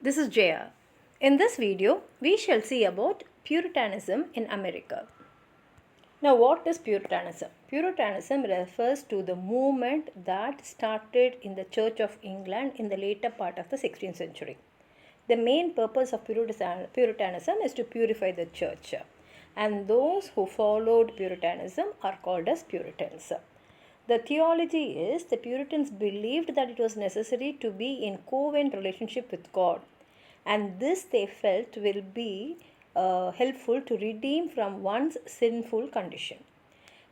This is Jaya. In this video, we shall see about Puritanism in America. Now, what is Puritanism? Puritanism refers to the movement that started in the Church of England in the later part of the 16th century. The main purpose of Puritanism is to purify the church, and those who followed Puritanism are called as Puritans. The theology is the Puritans believed that it was necessary to be in covenant relationship with God, and this they felt will be helpful to redeem from one's sinful condition.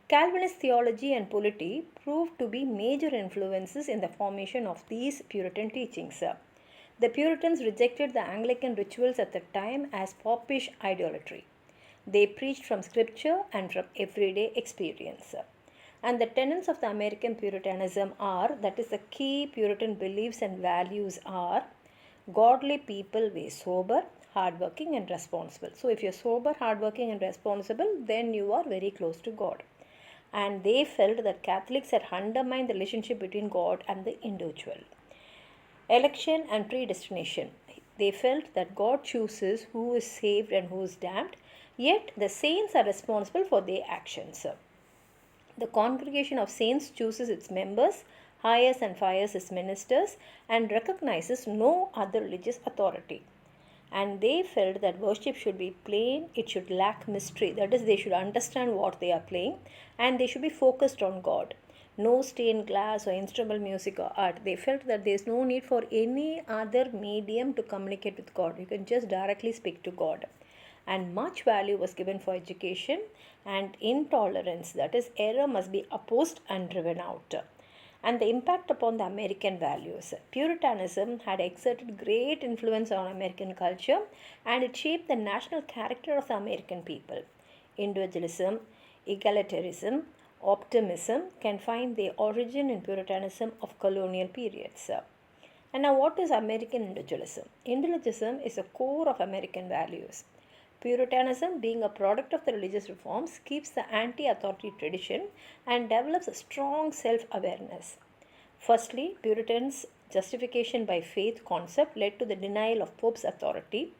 Calvinist theology and polity proved to be major influences in the formation of these Puritan teachings. The Puritans rejected the Anglican rituals at the time as popish idolatry. They preached from scripture and from everyday experience. And the tenets of the American Puritanism are, that is, the key Puritan beliefs and values are: godly people be sober, hardworking, and responsible. So, if you're sober, hardworking, and responsible, then you are very close to God. And they felt that Catholics had undermined the relationship between God and the individual. Election and predestination. They felt that God chooses who is saved and who is damned, yet the saints are responsible for their actions. The congregation of saints chooses its members, hires and fires its ministers, and recognizes no other religious authority. And they felt that worship should be plain, it should lack mystery. That is, they should understand what they are playing and they should be focused on God. No stained glass or instrumental music or art. They felt that there is no need for any other medium to communicate with God. You can just directly speak to God. And much value was given for education, and intolerance, that is, error, must be opposed and driven out. And the impact upon the American values. Puritanism had exerted great influence on American culture, and it shaped the national character of the American people. Individualism, egalitarianism, optimism can find their origin in Puritanism of colonial periods. And now, what is American individualism? Individualism is a core of American values. Puritanism, being a product of the religious reforms, keeps the anti-authority tradition and develops a strong self-awareness. Firstly, Puritans' justification by faith concept led to the denial of Pope's authority,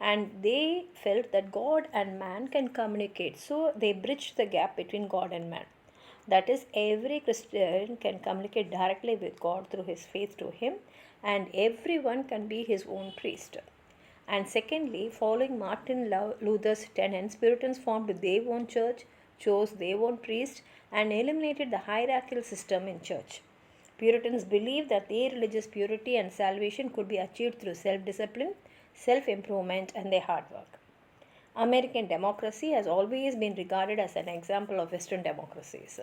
and they felt that God and man can communicate. So they bridged the gap between God and man. That is, every Christian can communicate directly with God through his faith to Him, and everyone can be his own priest. And secondly, following Martin Luther's tenets, Puritans formed their own church, chose their own priest, and eliminated the hierarchical system in church. Puritans believed that their religious purity and salvation could be achieved through self-discipline, self-improvement, and their hard work. American democracy has always been regarded as an example of Western democracies.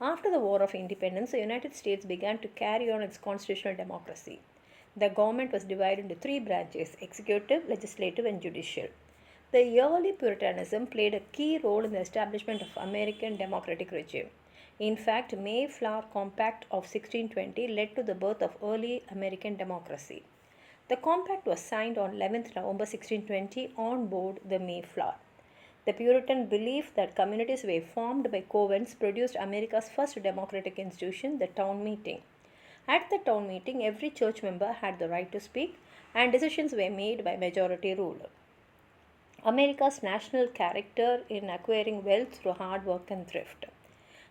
After the War of Independence, the United States began to carry on its constitutional democracy. The government was divided into three branches: executive, legislative, and judicial. The early Puritanism played a key role in the establishment of American democratic regime. In fact, Mayflower Compact of 1620 led to the birth of early American democracy. The compact was signed on 11th November 1620 on board the Mayflower. The Puritan belief that communities were formed by covenants produced America's first democratic institution, the town meeting. At the town meeting, every church member had the right to speak, and decisions were made by majority rule. America's national character in acquiring wealth through hard work and thrift.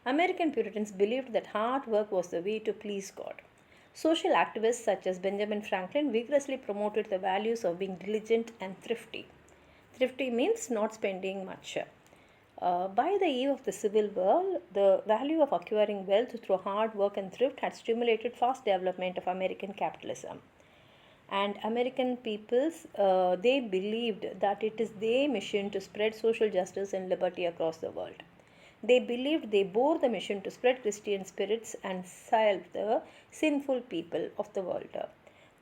American Puritans believed that hard work was the way to please God. Social activists such as Benjamin Franklin vigorously promoted the values of being diligent and thrifty. Thrifty means not spending much. By the eve of the Civil War, the value of acquiring wealth through hard work and thrift had stimulated fast development of American capitalism. And American peoples, they believed that it is their mission to spread social justice and liberty across the world. They believed they bore the mission to spread Christian spirits and salve the sinful people of the world.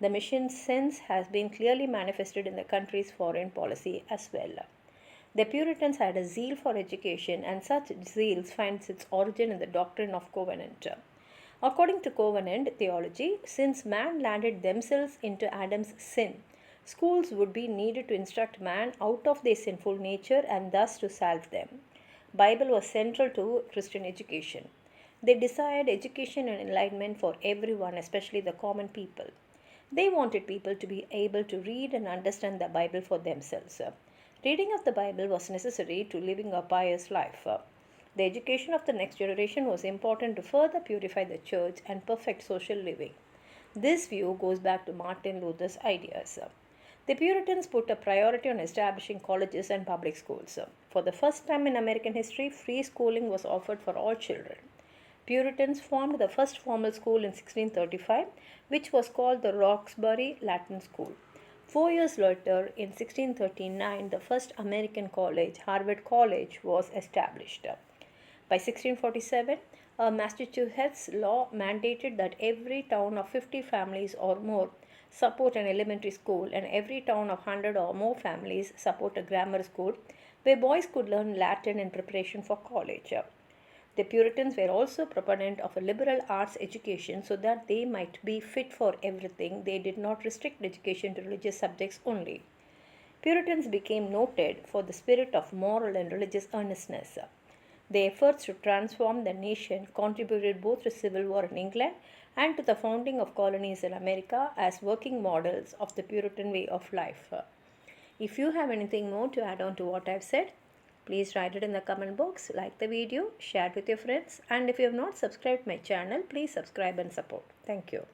The mission's sense has been clearly manifested in the country's foreign policy as well. The Puritans had a zeal for education, and such zeal finds its origin in the doctrine of covenant. According to covenant theology, since man landed themselves into Adam's sin, schools would be needed to instruct man out of their sinful nature and thus to salve them. Bible was central to Christian education. They desired education and enlightenment for everyone, especially the common people. They wanted people to be able to read and understand the Bible for themselves. Reading of the Bible was necessary to living a pious life. The education of the next generation was important to further purify the church and perfect social living. This view goes back to Martin Luther's ideas. The Puritans put a priority on establishing colleges and public schools. For the first time in American history, free schooling was offered for all children. Puritans formed the first formal school in 1635, which was called the Roxbury Latin School. 4 years later, in 1639, the first American college, Harvard College, was established. By 1647, a Massachusetts law mandated that every town of 50 families or more support an elementary school and every town of 100 or more families support a grammar school where boys could learn Latin in preparation for college. The Puritans were also proponents of a liberal arts education so that they might be fit for everything. They did not restrict education to religious subjects only. Puritans became noted for the spirit of moral and religious earnestness. Their efforts to transform the nation contributed both to civil war in England and to the founding of colonies in America as working models of the Puritan way of life. If you have anything more to add on to what I've said, please write it in the comment box, like the video, share it with your friends, and if you have not subscribed my channel, please subscribe and support. Thank you.